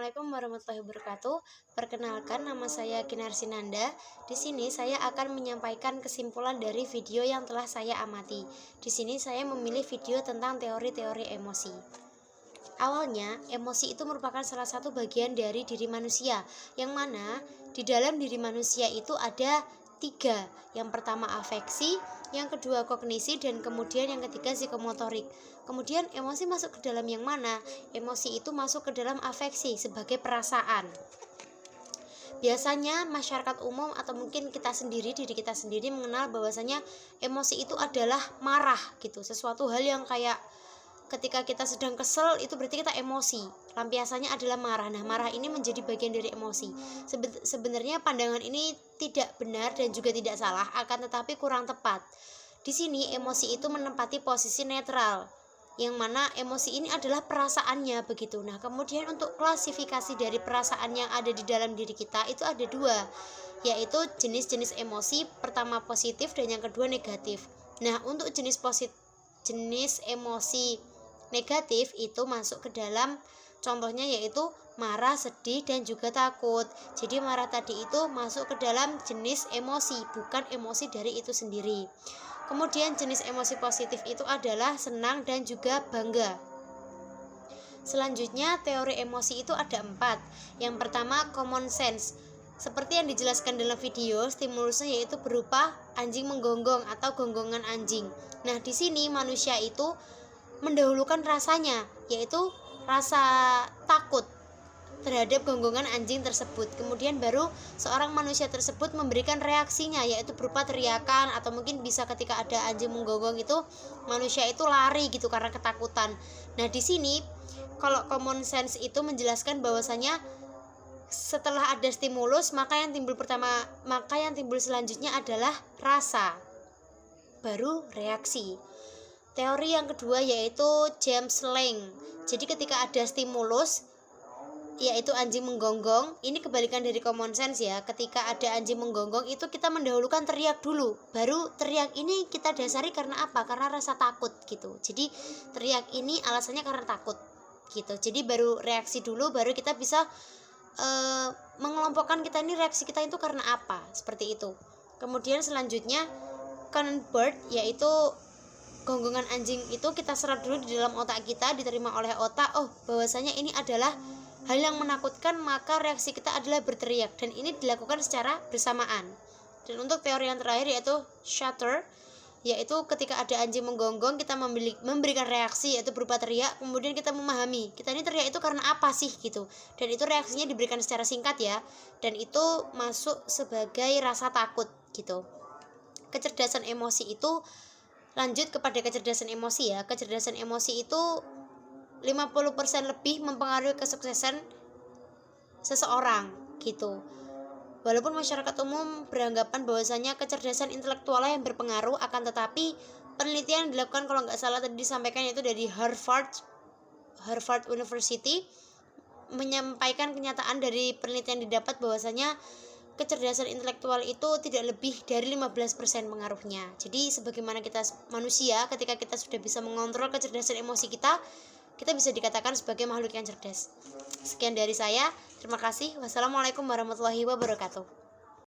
Assalamualaikum warahmatullahi wabarakatuh. Perkenalkan, nama saya Kinarsinanda. Di sini saya akan menyampaikan kesimpulan dari video yang telah saya amati. Di sini saya memilih video tentang teori-teori emosi. Awalnya, emosi itu merupakan salah satu bagian dari diri manusia, yang mana di dalam diri manusia itu ada tiga. Yang pertama afeksi, yang kedua kognisi, dan kemudian yang ketiga psikomotorik. Kemudian emosi masuk ke dalam yang mana? Emosi itu masuk ke dalam afeksi sebagai perasaan. Biasanya masyarakat umum atau mungkin diri kita sendiri mengenal bahwasanya emosi itu adalah marah gitu, sesuatu hal yang kayak ketika kita sedang kesel itu berarti kita emosi. Lampiasannya adalah marah. Nah, marah ini menjadi bagian dari emosi. Sebenarnya pandangan ini tidak benar dan juga tidak salah, akan tetapi kurang tepat. Di sini emosi itu menempati posisi netral, yang mana emosi ini adalah perasaannya begitu. Nah, kemudian untuk klasifikasi dari perasaan yang ada di dalam diri kita itu ada dua, yaitu jenis-jenis emosi. Pertama positif dan yang kedua negatif. Nah, untuk jenis emosi negatif itu masuk ke dalam contohnya yaitu marah, sedih, dan juga takut. Jadi marah tadi itu masuk ke dalam jenis emosi, bukan emosi dari itu sendiri. Kemudian jenis emosi positif itu adalah senang dan juga bangga. Selanjutnya teori emosi itu ada 4. Yang pertama common sense. Seperti yang dijelaskan dalam video, stimulusnya yaitu berupa anjing menggonggong atau gonggongan anjing. Nah, di sini manusia itu mendahulukan rasanya, yaitu rasa takut terhadap gonggongan anjing tersebut. Kemudian baru seorang manusia tersebut memberikan reaksinya, yaitu berupa teriakan, atau mungkin bisa ketika ada anjing menggonggong itu manusia itu lari gitu karena ketakutan. Nah, di sini kalau common sense itu menjelaskan bahwasanya setelah ada stimulus, maka yang timbul selanjutnya adalah rasa, baru reaksi. Teori yang kedua yaitu James Lange. Jadi ketika ada stimulus yaitu anjing menggonggong, ini kebalikan dari common sense ya. Ketika ada anjing menggonggong itu kita mendahulukan teriak dulu, baru teriak ini kita dasari karena apa? Karena rasa takut gitu. Jadi teriak ini alasannya karena takut gitu. Jadi baru reaksi dulu, baru kita bisa mengelompokkan kita ini reaksi kita itu karena apa, seperti itu. Kemudian selanjutnya convert, yaitu gonggongan anjing itu kita serap dulu di dalam otak kita, diterima oleh otak, oh bahwasanya ini adalah hal yang menakutkan, maka reaksi kita adalah berteriak, dan ini dilakukan secara bersamaan. Dan untuk teori yang terakhir yaitu shatter, yaitu ketika ada anjing menggonggong kita memberikan reaksi yaitu berupa teriak, kemudian kita memahami kita ini teriak itu karena apa sih gitu, dan itu reaksinya diberikan secara singkat ya, dan itu masuk sebagai rasa takut gitu. Kecerdasan emosi itu lanjut kepada kecerdasan emosi ya. Kecerdasan emosi itu 50% lebih mempengaruhi kesuksesan seseorang gitu. Walaupun masyarakat umum beranggapan bahwasanya kecerdasan intelektualnya yang berpengaruh, akan tetapi penelitian yang dilakukan kalau nggak salah tadi disampaikan yaitu dari Harvard University menyampaikan kenyataan dari penelitian didapat bahwasanya kecerdasan intelektual itu tidak lebih dari 15% pengaruhnya. Jadi sebagaimana kita manusia, ketika kita sudah bisa mengontrol kecerdasan emosi kita bisa dikatakan sebagai makhluk yang cerdas. Sekian dari saya. Terima kasih. Wassalamualaikum warahmatullahi wabarakatuh.